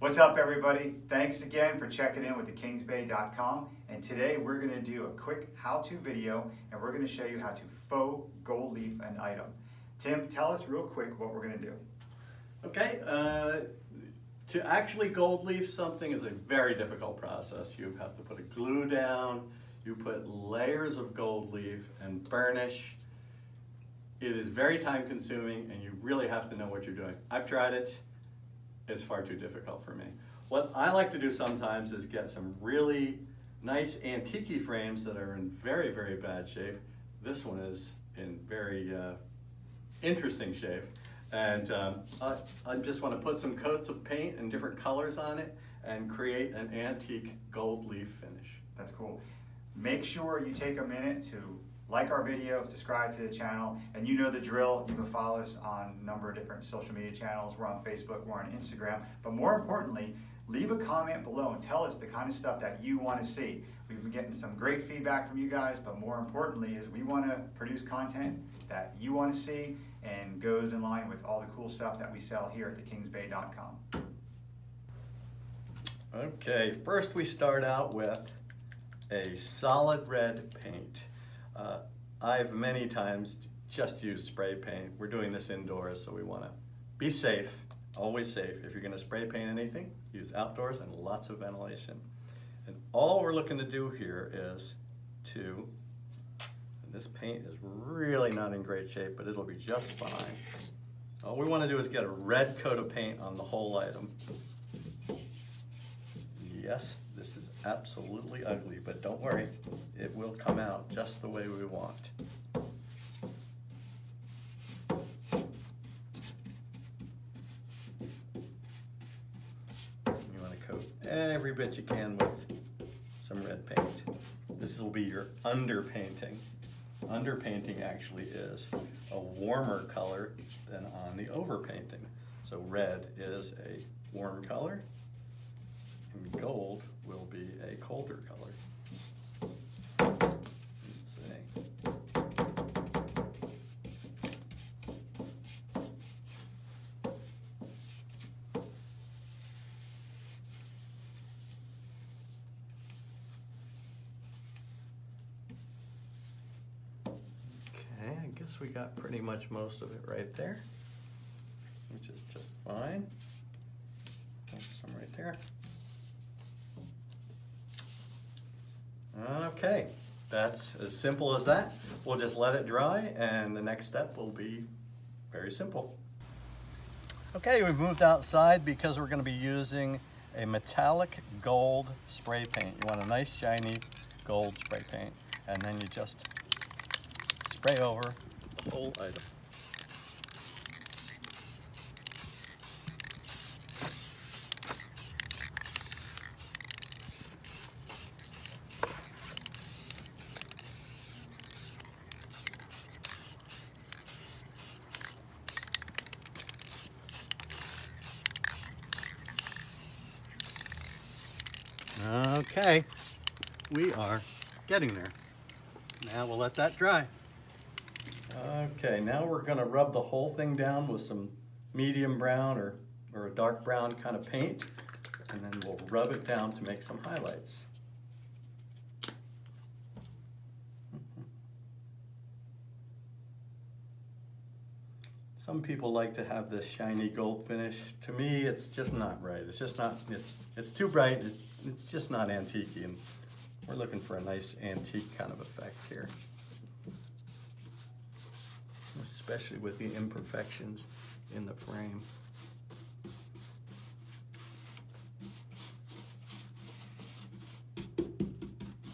What's up, everybody? Thanks again for checking in with thekingsbay.com, and today we're going to do a quick how-to video, and we're going to show you how to faux gold leaf an item. Tim, tell us real quick what we're going to do. Okay, to actually gold leaf something is a very difficult process. You have to put a glue down, you put layers of gold leaf and burnish. It is very time consuming and you really have to know what you're doing. I've tried it. It's far too difficult for me. What I like to do sometimes is get some really nice antique frames that are in very, very bad shape. This one is in very interesting shape. And I just want to put some coats of paint and different colors on it and create an antique gold leaf finish. That's cool. Make sure you take a minute to like our video, subscribe to the channel, and you know the drill. You can follow us on a number of different social media channels. We're on Facebook, we're on Instagram, but more importantly, leave a comment below and tell us the kind of stuff that you want to see. We've been getting some great feedback from you guys, but more importantly is we want to produce content that you want to see and goes in line with all the cool stuff that we sell here at thekingsbay.com. Okay, first we start out with a solid red paint. I've many times just used spray paint. We're doing this indoors, so we want to be safe, always safe. If you're going to spray paint anything, use outdoors and lots of ventilation. And all we're looking to do here is to, and this paint is really not in great shape, but it'll be just fine. All we want to do is get a red coat of paint on the whole item. Yes, this is absolutely ugly, but don't worry, it will come out just the way we want. You want to coat every bit you can with some red paint. This will be your underpainting. Underpainting actually is a warmer color than on the overpainting. So red is a warm color, and gold will be a colder color. Let's see. Okay, I guess we got pretty much most of it right there, which is just fine. There's some right there. Okay, that's as simple as that. We'll just let it dry and the next step will be very simple. Okay, we've moved outside because we're going to be using a metallic gold spray paint. You want a nice shiny gold spray paint, and then you just spray over the whole item. Okay, we are getting there. Now we'll let that dry. Okay, now we're going to rub the whole thing down with some medium brown or a dark brown kind of paint, and then we'll rub it down to make some highlights. Some people like to have this shiny gold finish. To me, it's just not right. It's just not, it's too bright. It's just not antique, and we're looking for a nice antique kind of effect here. Especially with the imperfections in the frame.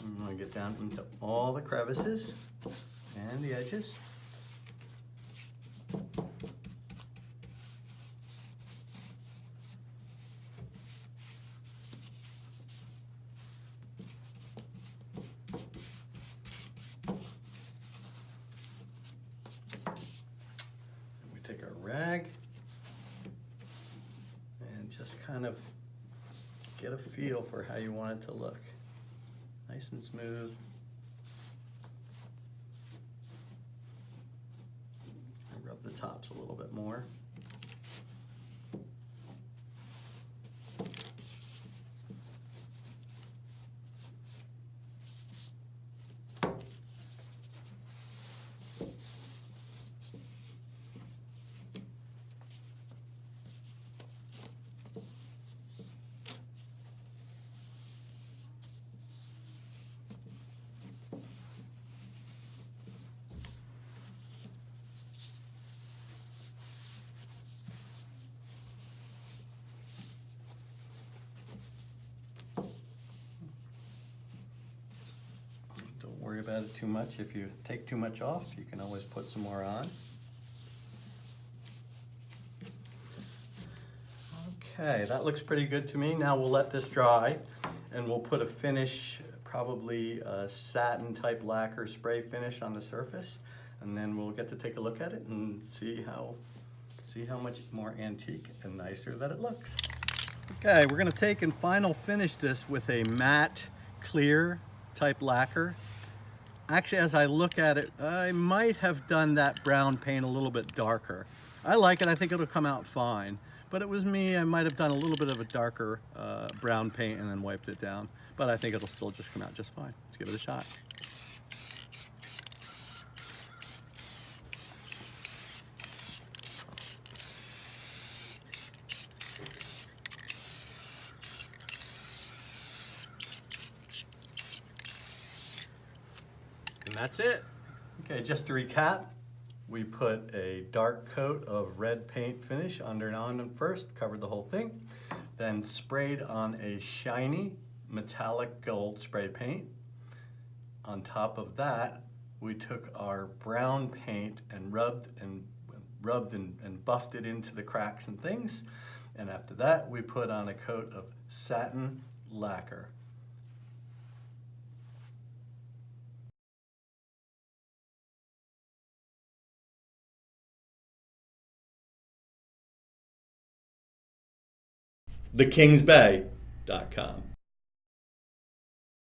I'm going to get down into all the crevices and the edges. Take our rag and just kind of get a feel for how you want it to look. Nice and smooth. Rub the tops a little bit more. worry about it too much. If you take too much off, you can always put some more on. Okay, that looks pretty good to me. Now we'll let this dry and we'll put a finish, probably a satin type lacquer spray finish on the surface, and then we'll get to take a look at it and see how much more antique and nicer that it looks. Okay, we're gonna take and final finish this with a matte clear type lacquer. Actually, as I look at it, I might have done that brown paint a little bit darker. I like it, I think it'll come out fine. But it was me, I might have done a little bit of a darker brown paint and then wiped it down. But I think it'll still just come out just fine. Let's give it a shot. And that's it. Okay, just to recap, we put a dark coat of red paint finish under and on first, covered the whole thing, then sprayed on a shiny metallic gold spray paint. On top of that, we took our brown paint and rubbed and buffed it into the cracks and things. And after that, we put on a coat of satin lacquer. thekingsbay.com